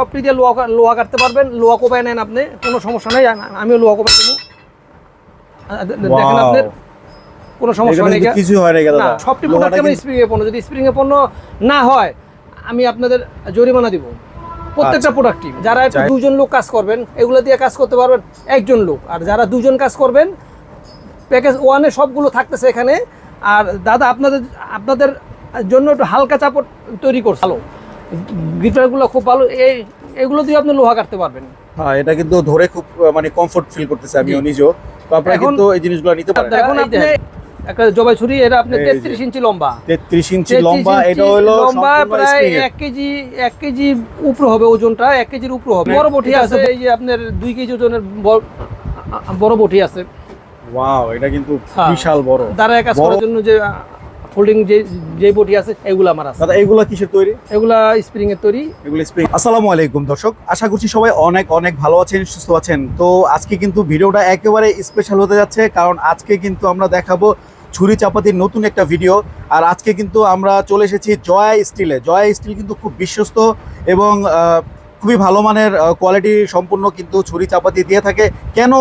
সবটি দিয়ে লোহা কাটতে পারবেন, লোহা কোপায় নেন আপনি, কোনো সমস্যা নেই। আমিও লোহা কোপাই দেবো, দেখেন আপনার কোনো সমস্যা নেই, কিছু হয় না। সবটি প্রোডাক্ট আমার স্প্রিং এর পণ্য, যদি স্প্রিং এর পণ্য না হয় আমি আপনাদের জরিমানা দিব প্রত্যেকটা প্রোডাক্টই। যারা দুজন লোক কাজ করবেন এগুলো দিয়ে কাজ করতে পারবেন একজন লোক, আর যারা দুজন কাজ করবেন প্যাকেজ ওয়ানে সবগুলো থাকতেছে এখানে। আর দাদা আপনাদের জন্য একটু হালকা চাপড় তৈরি করছে, ভালো গিটারগুলো খুব ভালো, এগুলো দিয়ে আপনি লোহা কাটতে পারবেন। হ্যাঁ, এটা কিন্তু ধরে খুব মানে কমফোর্ট ফিল করতেছে আমিও নিজেও। তো আপনারা কিন্তু এই জিনিসগুলো নিতে পারেন। এখন আপনি একটা জবাই ছুরি, এটা আপনি 33 ইঞ্চি লম্বা, 33 ইঞ্চি লম্বা, এটা হলো লম্বা প্রায় 1 কেজি উপরে হবে, ওজনটা 1 কেজির উপরে হবে। বড় বটি আছে, এই যে আপনার 2 কেজি ওজনের বড় বটি আছে। ওয়াও, এটা কিন্তু বিশাল বড়। দাঁড়ায় কাজ করার জন্য যে ফোল্ডিং যে বটি আছে এগুলো আমার আছে। দাদা এগুলা কিসের তৈরি? এগুলা স্প্রিং এর তৈরি। এগুলো স্প্রিং। আসসালামু আলাইকুম দর্শক, আশা করছি সবাই অনেক অনেক ভালো আছেন, সুস্থ আছেন। তো আজকে কিন্তু ভিডিওটা একেবারে স্পেশাল হতে যাচ্ছে, কারণ আজকে কিন্তু আমরা দেখাবো ছুরি চাপাতির নতুন একটা ভিডিও। আর আজকে কিন্তু আমরা চলে এসেছি জয়া স্টিলে। জয়া স্টিল কিন্তু খুব বিশ্বস্ত এবং খুবই ভালো মানের কোয়ালিটি সম্পূর্ণ কিন্তু ছুরি চাপাতি দিয়ে থাকে। কেন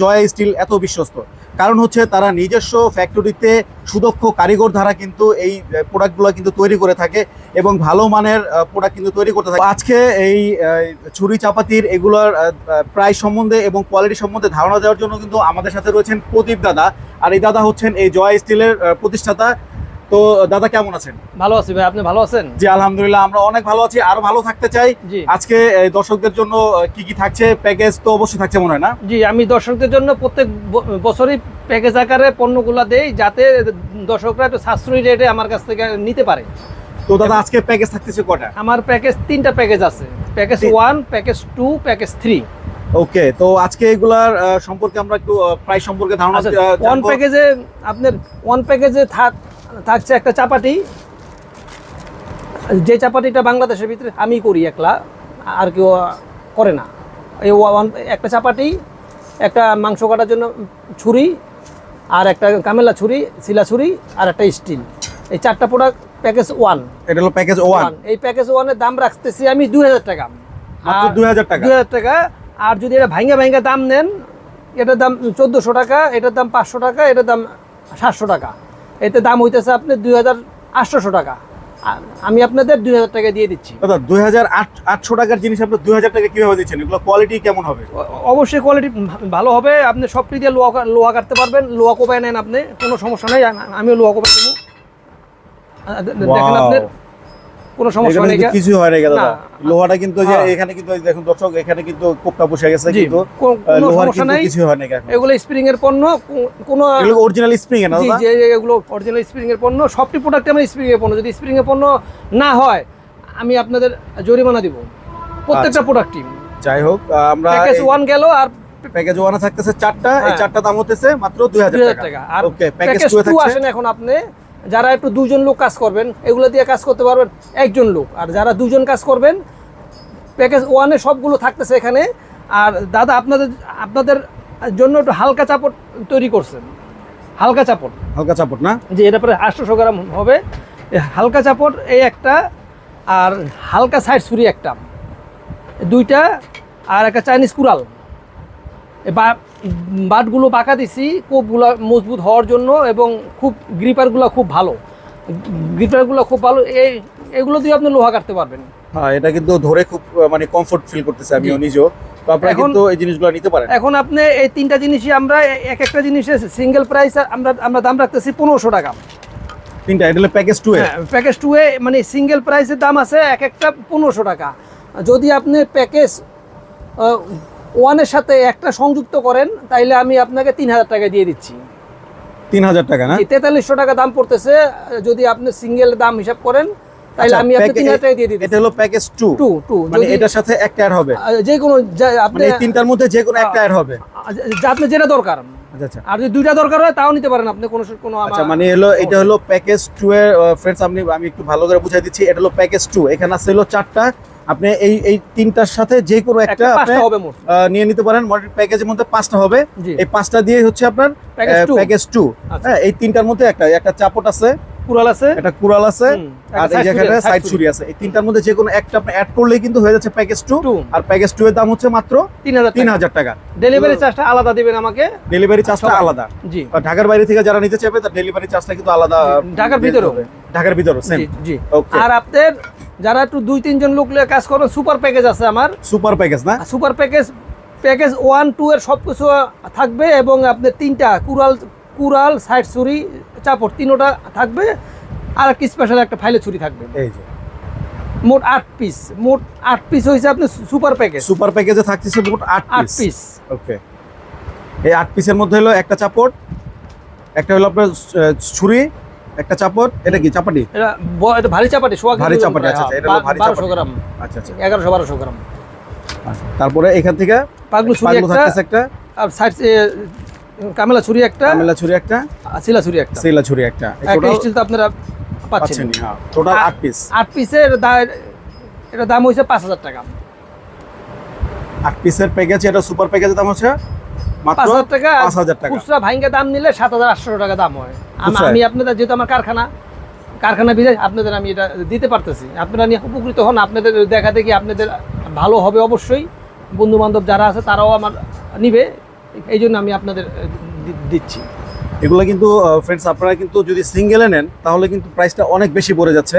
জয়া স্টিল এত বিশ্বস্ত? কারণ হচ্ছে তারা নিজস্ব ফ্যাক্টরিতে সুদক্ষ কারিগর দ্বারা কিন্তু এই প্রোডাক্টগুলো কিন্তু তৈরি করে থাকে এবং ভালো মানের প্রোডাক্ট কিন্তু তৈরি করতে থাকে। আজকে এই ছুরি চাপাতির এগুলোর প্রাইস সম্বন্ধে এবং কোয়ালিটি সম্বন্ধে ধারণা দেওয়ার জন্য কিন্তু আমাদের সাথে রয়েছেন প্রদীপ দাদা। আর এই দাদা হচ্ছেন এই জয়া স্টিলের প্রতিষ্ঠাতা। তো দাদা কেমন আছেন? ভালো আছি ভাই, আপনি ভালো আছেন? জি আলহামদুলিল্লাহ, আমরা অনেক ভালো আছি, আরো ভালো থাকতে চাই। আজকে দর্শকদের জন্য কি কি থাকছে? প্যাকেজ তো অবশ্যই থাকছে মনে হয় না? জি, আমি দর্শকদের জন্য প্রত্যেক বছরই প্যাকেজ আকারে পণ্যগুলো দেই, যাতে দর্শকরা একটু সাশ্রয়ী রেটে আমার কাছ থেকে নিতে পারে। তো দাদা আজকে প্যাকেজ থাকতেছে কটা? আমার প্যাকেজ 3টা প্যাকেজ আছে, প্যাকেজ 1, প্যাকেজ 2, প্যাকেজ 3। ওকে, তো আজকে এগুলার সম্পর্কে আমরা একটু প্রাইস সম্পর্কে ধারণা জানবো। ওয়ান প্যাকেজে আপনার থাকছে একটা চাপাটি, যে চাপাটিটা বাংলাদেশের ভিতরে আমি করি একলা, আর কেউ করে না। এই একটা চাপাটি, একটা মাংস কাটার জন্য ছুরি, আর একটা কামেলা ছুরি, শিলা ছুরি, আর একটা স্টিল। এই 4টা প্রোডাক্ট প্যাকেজ 1। এটা হলো প্যাকেজ 1। এই প্যাকেজ 1 এর দাম রাখতেছি আমি 2000 টাকা, মাত্র 2000 টাকা। 2000 টাকা। আর যদি এটা ভাঙ্গা দাম নেন, এটার দাম 1400 টাকা, এটার দাম 500 টাকা, এটার দাম 700 টাকা। এতে দাম হইতেছে আপনার 2800 টাকা। আমি আপনাদের 2000 টাকা দিয়ে দিচ্ছি। দাদা 2800 টাকার জিনিস আপনি 2000 টাকা কিভাবে দিচ্ছেন? এগুলো কোয়ালিটি কেমন হবে? অবশ্যই কোয়ালিটি ভালো হবে। আপনি সবটি দিয়ে লোহা কাটতে পারবেন, লোহা কোপায় নেন আপনি, কোনো সমস্যা নেই। আমিও লোহা কোপাই দেবো, দেখেন আপনার কোনো সমস্যা নেই, কিছু হয় না দাদা। লোহাটা কিন্তু যে এখানে কিন্তু দেখুন দর্শক, এখানে কিন্তু কোপটা বসে গেছে, কিন্তু লোহার কিন্তু কিছু হয় না। এগুলো স্প্রিং এর পণ্য, কোনো অরিজিনাল স্প্রিং এর না দাদা? জি, এগুলো অরিজিনাল স্প্রিং এর পণ্য, সবটি প্রোডাক্ট আমার স্প্রিং এর পণ্য। যদি স্প্রিং এর পণ্য না হয় আমি আপনাদের জরিমানা দিব প্রত্যেকটা প্রোডাক্টই। যাই হোক, আমরা প্যাকেজ 1 গেল, আর প্যাকেজ 1 এ থাকতেছে 4টা। এই 4টা দাম হতেছে মাত্র 2000 টাকা। আর ওকে, প্যাকেজ 2 আসেন এখন আপনি, যারা একটু দুজন লোক কাজ করবেন এগুলো দিয়ে কাজ করতে পারবেন একজন লোক, আর যারা দুজন কাজ করবেন প্যাকেজ 1 এ সবগুলো থাকতেছে এখানে। আর দাদা আপনাদের জন্য একটু হালকা চাপড় তৈরি করছেন, হালকা চাপড় না? যে এটা প্রায় 800 গ্রাম হবে। হালকা চাপড় এই একটা, আর হালকা সাইড ছুরি একটা, 2টা, আর একটা চাইনিজ কুড়াল। বাটগুলো বাঁকা দিছি কোপগুলো মজবুত হওয়ার জন্য, এবং খুব গ্রিপারগুলো খুব ভালো, এগুলো দিয়ে আপনি লোহা কাটতে পারবেন। হ্যাঁ, এটা কিন্তু ধরে খুব মানে কমফোর্ট ফিল করতেছে আমিও নিজেও। তো আপনারা কিন্তু এই জিনিসগুলো নিতে পারেন। এখন আপনি এই 3টা জিনিসই আমরা একটা জিনিসের সিঙ্গেল প্রাইস আমরা দাম রাখতেছি 1500 টাকা। 3টা, এটা হলো প্যাকেজ 2 এ। হ্যাঁ, প্যাকেজ 2 এ মানে সিঙ্গেল প্রাইসের দাম আছে একটা 1500 টাকা। যদি আপনি প্যাকেজ 1 এর সাথে একটা সংযুক্ত করেন তাইলে আমি আপনাকে 3000 টাকা দিয়ে দিচ্ছি। 3000 টাকা না? 4300 টাকা দাম পড়তেছে যদি আপনি সিঙ্গেল দাম হিসাব করেন, তাইলে আমি আপনাকে 3000 টাকা দিয়ে দিচ্ছি। এটা হলো প্যাকেজ 2, মানে এটার সাথে একটা অ্যাড হবে, যে কোনো আপনি এই 3টার মধ্যে যে কোনো একটা অ্যাড হবে, আপনি যেটা দরকার। আচ্ছা, আর যদি 2টা দরকার হয় তাও নিতে পারেন আপনি, কোনো আচ্ছা। মানে এটা হলো প্যাকেজ 2 এর ফ্রেন্ডস, আমি একটু ভালো করে বুঝাই দিচ্ছি। এটা হলো প্যাকেজ 2, এখানে আছে হলো 4টা। আপনি এই 3টার সাথে যে কোনো একটা আপনি নিয়ে নিতে পারেন। প্যাকেজের মধ্যে 5টা হবে, এই 5টা দিয়ে হচ্ছে আপনার প্যাকেজ 2। হ্যাঁ, এই 3টার মধ্যে একটা চাপট আছে, কুড়াল আছে, একটা কুড়াল আছে, একটা আর এই side জায়গাটা ছুরি, সাইড side ছুরি আছে। এই তিনটার মধ্যে যে কোনো একটা আপনি অ্যাড করলেই কিন্তু হয়ে যাচ্ছে প্যাকেজ 2। Two। আর প্যাকেজ 2 এর দাম হচ্ছে মাত্র 3000 টাকা। ডেলিভারি চার্জটা আলাদা দিবেন আমাকে। ডেলিভারি চার্জটা আলাদা। জি। আর ঢাকার বাইরে থেকে যারা নিতে চাইবে তার ডেলিভারি চার্জটা কিন্তু আলাদা। ঢাকার ভিতরেও? ঢাকার ভিতরেও সেম। জি জি। ওকে। আর আপনাদের যারা একটু 2-3 জন লোক নিয়ে কাজ করেন, সুপার প্যাকেজ আছে আমার। সুপার প্যাকেজ না? সুপার প্যাকেজ 1, 2 এর সবকিছু থাকবে, এবং আপনার 3টা কুড়াল, সাইড ছুরি, চাপড় 3টা থাকবে, আর কি স্পেশাল একটা ফাইলে ছুরি থাকবে। এই যে মোট 8 পিস, মোট 8 পিস হয়েছে আপনার সুপার প্যাকেজ। সুপার প্যাকেজে থাকতেছে মোট 8 পিস। ওকে। এই 8 পিসের মধ্যে হলো একটা চাপড়, একটা হলো আপনার ছুরি, একটা চাপড়। এটা কি চাপাটি? এটা ভারী চাপাটি, ভারী চাপাটি। আচ্ছা, এটা হলো ভারী চাপাটি। 1200 গ্রাম। আচ্ছা আচ্ছা। 1100-1200 গ্রাম। আচ্ছা, তারপরে এখান থেকে পাগলু ছুরি পাগলু থাকতেছে একটা, আর সাইড কামেলা ছুরি একটা, কামেলা ছুরি একটা, আর সিলা ছুরি একটা। সেলা ছুরি একটা। একটা স্টিল তো আপনারা পাচ্ছেন। হ্যাঁ, টোটাল 8 পিস। 8 পিসের এটা দাম হইছে 5000 টাকা। 8 পিসের প্যাকেজ, এটা সুপার প্যাকেজের দাম হচ্ছে মাত্র 5000 টাকা। 5000 টাকা। খুচরা ভাঙ্গা দাম নিলে 7800 টাকা দাম হয়। খুচরায়? আমি আপনাদের, যেহেতু আমার কারখানা বিদেশ, আপনাদের আমি এটা দিতে পারতেছি, আপনারা নিয়ে উপকৃত হন। আপনাদের দেখা দেখি আপনাদের ভালো হবে অবশ্যই। বন্ধু বান্ধব যারা আছে তারাও আমার নিবে, এই জন্য আমি আপনাদের দিচ্ছি। এগুলো কিন্তু ফ্রেন্ডস, আপনারা কিন্তু যদি সিঙ্গেলে নেন তাহলে কিন্তু প্রাইসটা অনেক বেশি পড়ে যাচ্ছে।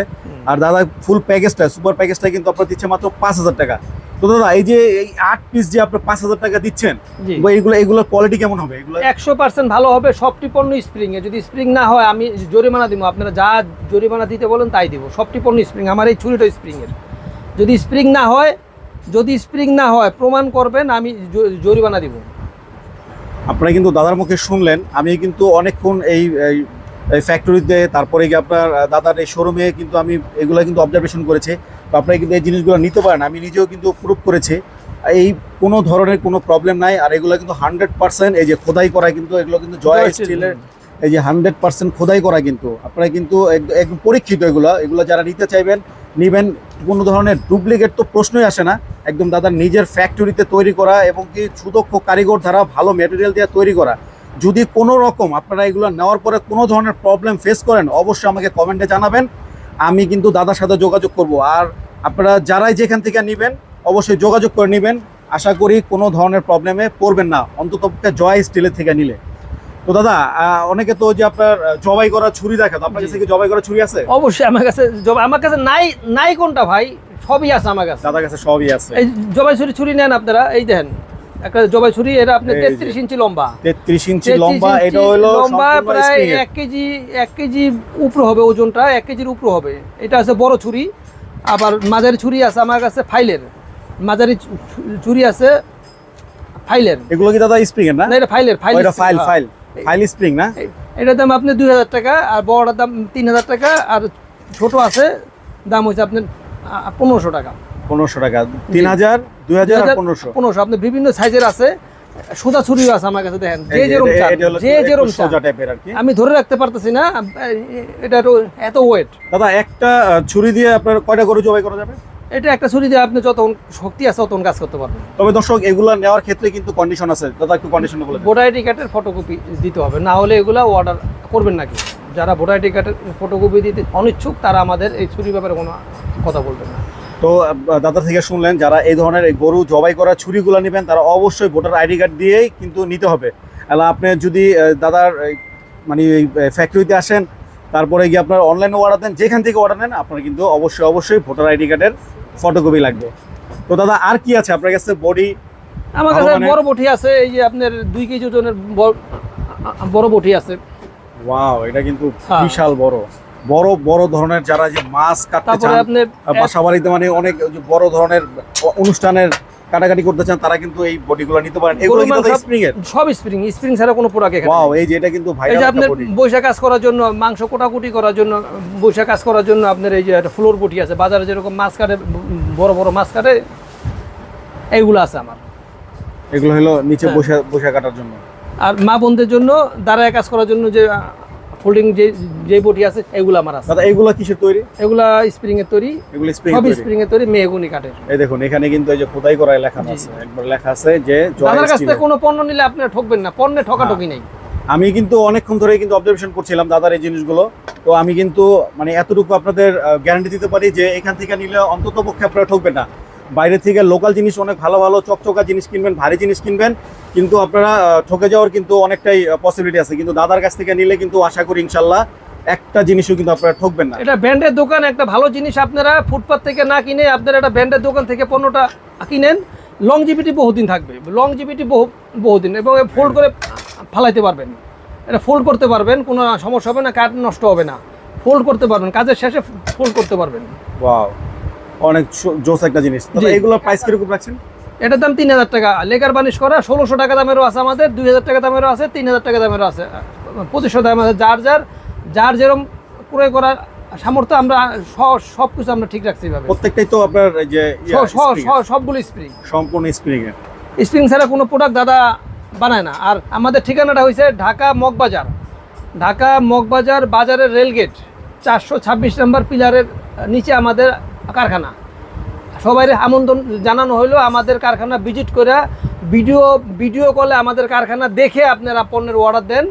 আর দাদা ফুল প্যাকেজটা, সুপার প্যাকেজটা কিন্তু আপনার দিচ্ছে মাত্র 5000 টাকা। তো দাদা এই যে এই 8 পিস যে আপনি 5000 টাকা দিচ্ছেন, জি। এগুলোর কোয়ালিটি কেমন হবে? এগুলো 100% ভালো হবে। সবটি পণ্য স্প্রিং এ, যদি স্প্রিং না হয় আমি জরিমানা দিব। আপনারা যা জরিমানা দিতে বলেন তাই দিব। সবটি পণ্য স্প্রিং। আমার এই ছুরিটা স্প্রিং এর। যদি স্প্রিং না হয় প্রমাণ করবেন, আমি জরিমানা দিব। আপনারা কিন্তু দাদার মুখে শুনলেন। আমি কিন্তু অনেকক্ষণ এই ফ্যাক্টরিতে, তারপরে গিয়ে আপনার দাদার এই শোরুমে কিন্তু আমি এগুলো কিন্তু অবজারভেশন করেছি। তো আপনারা কিন্তু এই জিনিসগুলো নিতে পারেন। আমি নিজেও কিন্তু প্রুভ করেছি, এই কোনো ধরনের কোনো প্রবলেম নাই। আর এগুলো কিন্তু 100% এই যে খোদাই করা, কিন্তু এগুলো কিন্তু জয় স্টিলের এই যে 100% খোদাই করা, কিন্তু আপনারা কিন্তু একদম পরীক্ষিত। এগুলো যারা নিতে চাইবেন নেবেন। কোনো ধরনের ডুপ্লিকেট তো প্রশ্নই আসে না। একদম দাদার নিজের ফ্যাক্টরিতে তৈরি করা, এবং কি সুদক্ষ কারিগর দ্বারা ভালো ম্যাটেরিয়াল দিয়ে তৈরি করা। যদি কোনো রকম আপনারা এগুলো নেওয়ার পরে কোনো ধরনের প্রবলেম ফেস করেন, অবশ্যই আমাকে কমেন্টে জানাবেন। আমি কিন্তু দাদার সাথে যোগাযোগ করব। আর আপনারা যারাই যেখান থেকে নেবেন অবশ্যই যোগাযোগ করে নেবেন। আশা করি কোনো ধরনের প্রবলেমে পড়বেন না, অন্ততপক্ষে জয় স্টিলের থেকে নিলে। তো দাদা অনেকে তো যে আপনার জবাই করা ছুরি দেখাতো, আপনার কাছে কি জবাই করা ছুরি আছে? অবশ্যই আমার কাছে নাই কোনটা ভাই, সবই আছে আমার কাছে। দাদার কাছে সবই আছে। এই জবাই ছুরি নেন আপনারা, এই দেখেন একটা জবাই ছুরি, এটা আপনি এই যে। 33 ইঞ্চি লম্বা। 33 ইঞ্চি লম্বা। এটা হলো লম্বা সম্পূর্ণ প্রায় স্প্রিং এর। 1 কেজি উপরে হবে, ওজনটা 1 কেজির উপরে হবে। এটা আছে বড় ছুরি। আবার মাঝারি ছুরি আছে আমার কাছে ফাইলের, মাঝারি ছুরি আছে ফাইলের। এগুলো কি দাদা স্প্রিং এর না? না, এটা ফাইলের। এটা ফাইল স্প্রিং না? এটার দাম আপনি 2000 টাকা, আর বড়টার দাম 3000 টাকা, আর ছোট আছে দাম হচ্ছে আপনার 1500 টাকা। 1500 টাকা। 3000, 2000 আর 1500। আপনি বিভিন্ন সাইজের আছে। সোজা ছুরিও আছে আমার কাছে, দেখেন যে এই যে, যেরকম চান, এটা হলো যে যেরকম একটু চান। সোজা টাইপের আর কি। আমি ধরে রাখতে পারতেছি না, এটা এত ওয়েট। দাদা একটা ছুরি দিয়ে আপনার কয়টা গরু জবাই করা যাবে? এটা একটা ছুরি দিয়ে আপনি যত শক্তি আছে তত কাজ করতে পারবেন। তবে দর্শক, এগুলা নেওয়ার ক্ষেত্রে কিন্তু কন্ডিশন আছে। দাদা একটু কন্ডিশন বলে দেন। ভোটার আইডি কার্ডের ফটোকপি দিতে হবে, না হলে এগুলা অর্ডার করবেন নাকি। যারা ভোটার আইডি কার্ডের ফটোকপি দিতে অনিচ্ছুক তারা আমাদের এই ছুরির ব্যাপারে কোনো কথা বলবেন না। তো দাদা থেকে শুনলেন, যারা এই ধরনের এই গরু জবাই করা ছুরিগুলো নেবেন তারা অবশ্যই ভোটার আইডি কার্ড দিয়েই কিন্তু নিতে হবে। তাহলে আপনি যদি দাদার মানে এই ফ্যাক্টরিতে আসেন, তারপরে গিয়ে আপনার অনলাইনে অর্ডার দেন, যেখান থেকে অর্ডার নেন, আপনার কিন্তু অবশ্যই ভোটার আইডি কার্ডের ফটোকপি লাগবে। তো দাদা আর কি আছে আপনার কাছে? বডি আমার কাছে বড় বটি আছে, এই যে আপনার 2 কেজি ওজনের বড় বটি আছে। ওয়াও, এটা কিন্তু হ্যাঁ। বিশাল বড় ধরনের, যারা যে মাছ কাটতে তারপরে চান আপনার বাসা বাড়িতে, মানে অনেক যে বড় ধরনের অনুষ্ঠানের কাটাকাটি করতে চান, তারা কিন্তু এই বডিগুলো নিতে পারেন। এগুলো কিন্তু স্প্রিং এর, সব স্প্রিং ছাড়া কোনো প্রোডাক্ট এখানে ওয়াও। এই যে এটা কিন্তু এই ভাইরাল যে একটা আপনার বডি। বৈশা কাজ করার জন্য, মাংস কোটাকুটি করার জন্য, বৈশা কাজ করার জন্য আপনার এই যে একটা ফ্লোর বটি আছে। বাজারে যেরকম মাছ কাটে, বড় মাছ কাটে, এইগুলো আছে আমার। এগুলো হলো নিচে হ্যাঁ। বসে কাটার জন্য। আর মা বোনদের জন্য দাঁড়ায় কাজ করার জন্য যে ফোল্ডিং যে বটি আছে, এগুলো আমার আছে। দাদা এগুলো কিসের তৈরি? এগুলা স্প্রিং এর তৈরি, এগুলো স্প্রিং সব এর তৈরি। স্প্রিং এর তৈরি, মেহগুনি কাঠের। এই দেখুন, এখানে কিন্তু এই যে খোদাই করায় লেখা আছে, একবার লেখা আছে যে জয় দাদার কাছ স্টিল। থেকে কোনো পণ্য নিলে আপনারা ঠকবেন না, পণ্যে ঠকাঠকি নেই। আমি কিন্তু অনেকক্ষণ ধরে কিন্তু অবজারভেশন করছিলাম দাদার এই জিনিসগুলো। তো আমি কিন্তু মানে এতটুকু আপনাদের গ্যারান্টি দিতে পারি যে এখান থেকে নিলে অন্তত পক্ষে আপনারা ঠকবেন না। বাইরে থেকে লোকাল জিনিস অনেক ভালো ভালো চকচকা জিনিস কিনবেন, ভারী জিনিস কিনবেন, কিন্তু আপনারা ঠকে যাওয়ার কিন্তু অনেকটাই পসিবিলিটি আছে। কিন্তু দাদার কাছ থেকে নিলে কিন্তু আশা করি ইনশাল্লাহ একটা জিনিসও কিন্তু আপনারা ঠকবেন না। এটা ব্র্যান্ডের দোকান, একটা ভালো জিনিস আপনারা ফুটপাত থেকে না কিনে আপনারা একটা ব্র্যান্ডের দোকান থেকে পণ্যটা কিনেন, লংজিভিটি বহুদিন থাকবে, লংজিভিটি বহুদিন, এবং ফোল্ড করে ফালাইতে পারবেন, এটা ফোল্ড করতে পারবেন, কোনো সমস্যা হবে না, কাঠ নষ্ট হবে না, ফোল্ড করতে পারবেন, কাজের শেষে ফোল্ড করতে পারবেন। ওয়াও, অনেক জোস একটা জিনিস। তবে এগুলোর প্রাইস কিরকম রাখছেন? এটার দাম 3000 টাকা, লেকার বানিশ করা। 1600 টাকা দামেরও আছে আমাদের, 2000 টাকা দামেরও আছে, 3000 টাকা দামেরও আছে, 2500 দামের আছে। যার যেরকম ক্রয় করার সামর্থ্য, আমরা সব কিছু আমরা ঠিক রাখছি এভাবে। প্রত্যেকটাই তো আপনার এই যে সবগুলো স্প্রিং, সম্পূর্ণ স্প্রিং এর। স্প্রিং ছাড়া কোনো প্রোডাক্ট দাদা বানায় না। আর আমাদের ঠিকানাটা হয়েছে ঢাকা মগবাজার, ঢাকা মগবাজার বাজারের রেলগেট 426 নম্বর পিলারের নিচে আমাদের কারখানা। সবাই আমন্ত্রণ জানানো হইলো আমাদের কারখানা ভিজিট করে ভিডিও কলে আমাদের কারখানা দেখে আপনারা পণ্যের অর্ডার দেন,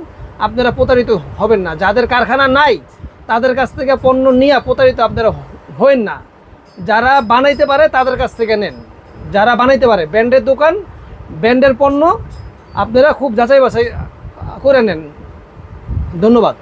আপনারা প্রতারিত হবেন না। যাদের কারখানা নাই তাদের কাছ থেকে পণ্য নিয়ে প্রতারিত আপনারা হবেন না। যারা বানাইতে পারে তাদের কাছ থেকে নেন, যারা বানাইতে পারে। ব্র্যান্ডের দোকান, ব্র্যান্ডের পণ্য আপনারা খুব যাচাই বাছাই করে নেন। ধন্যবাদ।